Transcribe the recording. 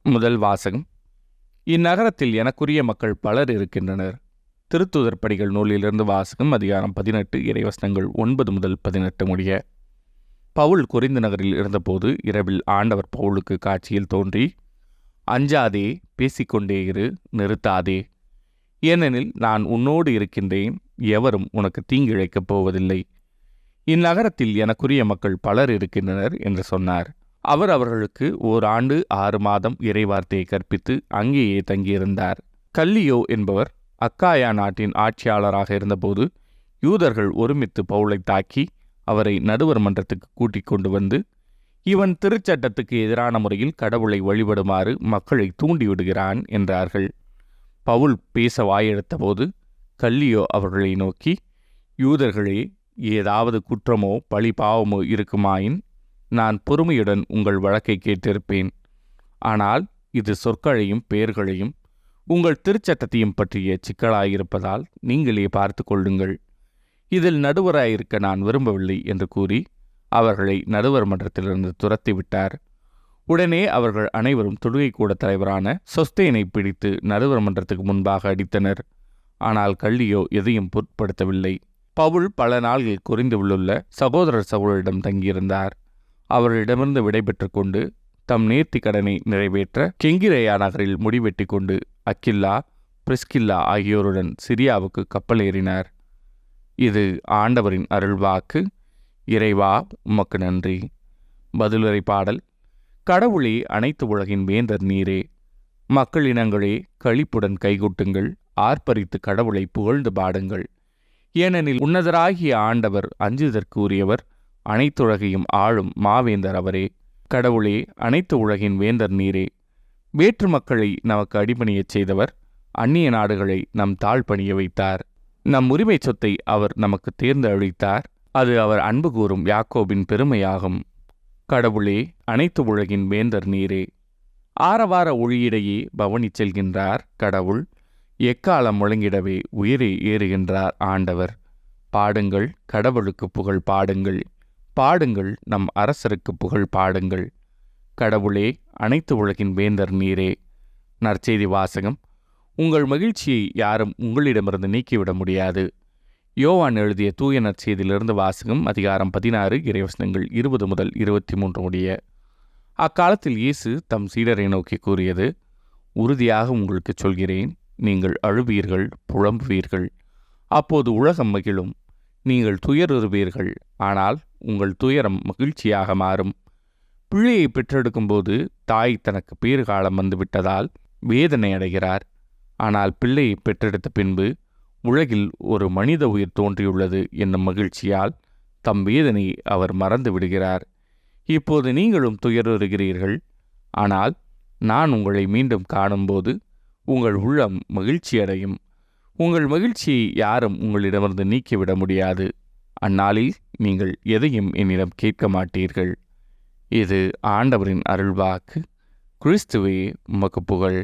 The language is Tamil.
முதல் வாசகம். இந்நகரத்தில் எனக்குரிய மக்கள் பலர் இருக்கின்றனர். திருத்துதர் பணிகள் நூலிலிருந்து வாசகம். அதிகாரம் 18 இறைவசனங்கள் 9 முதல் 18 முடிய. பவுல் கொரிந்து நகரில் இருந்தபோது இரவில் ஆண்டவர் பவுலுக்கு காட்சியில் தோன்றி, அஞ்சாதே, பேசிக்கொண்டே இரு, நிறுத்தாதே. ஏனெனில் நான் உன்னோடு இருக்கின்றேன், எவரும் உனக்கு தீங்கிழைக்கப் போவதில்லை. இந்நகரத்தில் எனக்குரிய மக்கள் பலர் இருக்கின்றனர் என்று சொன்னார். அவர் அவர்களுக்கு 1 ஆண்டு 6 மாதம் இறைவார்த்தையை கற்பித்து அங்கேயே தங்கியிருந்தார். கல்லியோ என்பவர் அக்காயா நாட்டின் ஆட்சியாளராக இருந்தபோது யூதர்கள் ஒருமித்து பவுலை தாக்கி அவரை நடுவர் மன்றத்துக்கு கூட்டிக் கொண்டு வந்து, இவன் திருச்சட்டத்துக்கு எதிரான முறையில் கடவுளை வழிபடுமாறு மக்களை தூண்டிவிடுகிறான் என்றார்கள். பவுல் பேச வாயெடுத்தபோது கல்லியோ அவர்களை நோக்கி, யூதர்களே, ஏதாவது குற்றமோ பழி பாவமோ இருக்குமாயின் நான் பொறுமையுடன் உங்கள் வழக்கை கேட்டிருப்பேன். ஆனால் இது சொற்களையும் பெயர்களையும் உங்கள் திருச்சட்டத்தையும் பற்றிய சிக்கலாயிருப்பதால் நீங்களே பார்த்து கொள்ளுங்கள். இதில் நடுவராயிருக்க நான் விரும்பவில்லை என்று கூறி அவர்களை நடுவர் மன்றத்திலிருந்து துரத்திவிட்டார். உடனே அவர்கள் அனைவரும் தொழுகைக்கூட தலைவரான சொஸ்தேனை பிடித்து நடுவர் மன்றத்துக்கு முன்பாக அடித்தனர். ஆனால் கல்லியோ எதையும் பொருட்படுத்தவில்லை. பவுல் பல நாள்கள் கொரிந்துள்ள சகோதரர் சவுலிடம் தங்கியிருந்தார். அவர்களிடமிருந்து விடைபெற்று கொண்டு தம் நேர்த்தி கடனை நிறைவேற்ற கெங்கிரேயா நகரில் முடிவெட்டி கொண்டு அக்கில்லா, பிரிஸ்கில்லா ஆகியோருடன் சிரியாவுக்கு கப்பல் ஏறினார். இது ஆண்டவரின் அருள்வாக்கு. இறைவா, உமக்கு நன்றி. பதிலுரை பாடல். கடவுளே, அனைத்து உலகின் வேந்தர் நீரே. மக்களினங்களே, களிப்புடன் கைகொட்டுங்கள், ஆர்ப்பரித்து கடவுளை புகழ்ந்து பாடுங்கள். ஏனெனில் உன்னதராகிய ஆண்டவர் அஞ்சுதற்கு உரியவர், அனைத்துலகையும் ஆளும் மாவேந்தர் அவரே. கடவுளே, அனைத்து உலகின் வேந்தர் நீரே. வேற்று மக்களை நமக்கு அடிபணியச் செய்தவர், அந்நிய நாடுகளை நம் தாழ் பணிய வைத்தார். நம் உரிமை சொத்தை அவர் நமக்கு தேர்ந்து அளித்தார். அது அவர் அன்பு கூறும் யாக்கோபின் பெருமையாகும். கடவுளே, அனைத்து உலகின் வேந்தர் நீரே. ஆரவார ஒளியிடையே பவனிச் செல்கின்றார் கடவுள். எக்காலம் முழங்கிடவே உயிரை ஏறுகின்றார் ஆண்டவர். பாடுங்கள், கடவுளுக்கு புகழ் பாடுங்கள். பாடுங்கள், நம் அரசருக்கு புகழ் பாடுங்கள். கடவுளே, அனைத்து உலகின் வேந்தர் நீரே. நற்செய்தி வாசகம். உங்கள் மகிழ்ச்சியை யாரும் உங்களிடமிருந்து நீக்கிவிட முடியாது. யோவான் எழுதிய தூய நற்செய்தியிலிருந்து வாசகம். அதிகாரம் 16 இறைவசனங்கள் 20 முதல் 23 முடிய. அக்காலத்தில் இயேசு தம் சீடரை நோக்கி கூறியது, உறுதியாக உங்களுக்கு சொல்கிறேன், நீங்கள் அழுவீர்கள், புலம்புவீர்கள். அப்போது உலகம் மகிழும். நீங்கள் துயருறுவீர்கள், ஆனால் உங்கள் துயரம் மகிழ்ச்சியாக மாறும். பிள்ளையை பெற்றெடுக்கும்போது தாய் தனக்கு பேறுகாலம் வந்துவிட்டதால் வேதனை அடைகிறார். ஆனால் பிள்ளையை பெற்றெடுத்த பின்பு உலகில் ஒரு மனித உயிர் தோன்றியுள்ளது என்னும் மகிழ்ச்சியால் தம் வேதனையை அவர் மறந்து விடுகிறார். இப்போது நீங்களும் துயருறுகிறீர்கள், ஆனால் நான் உங்களை மீண்டும் காணும்போது உங்கள் உள்ளம் மகிழ்ச்சியடையும். உங்கள் மகிழ்ச்சியை யாரும் உங்களிடமிருந்து நீக்கிவிட முடியாது. அந்நாளில் நீங்கள் எதையும் என்னிடம் கேட்க மாட்டீர்கள். இது ஆண்டவரின் அருள்வாக்கு. கிறிஸ்துவே, உமக்கு புகழ்.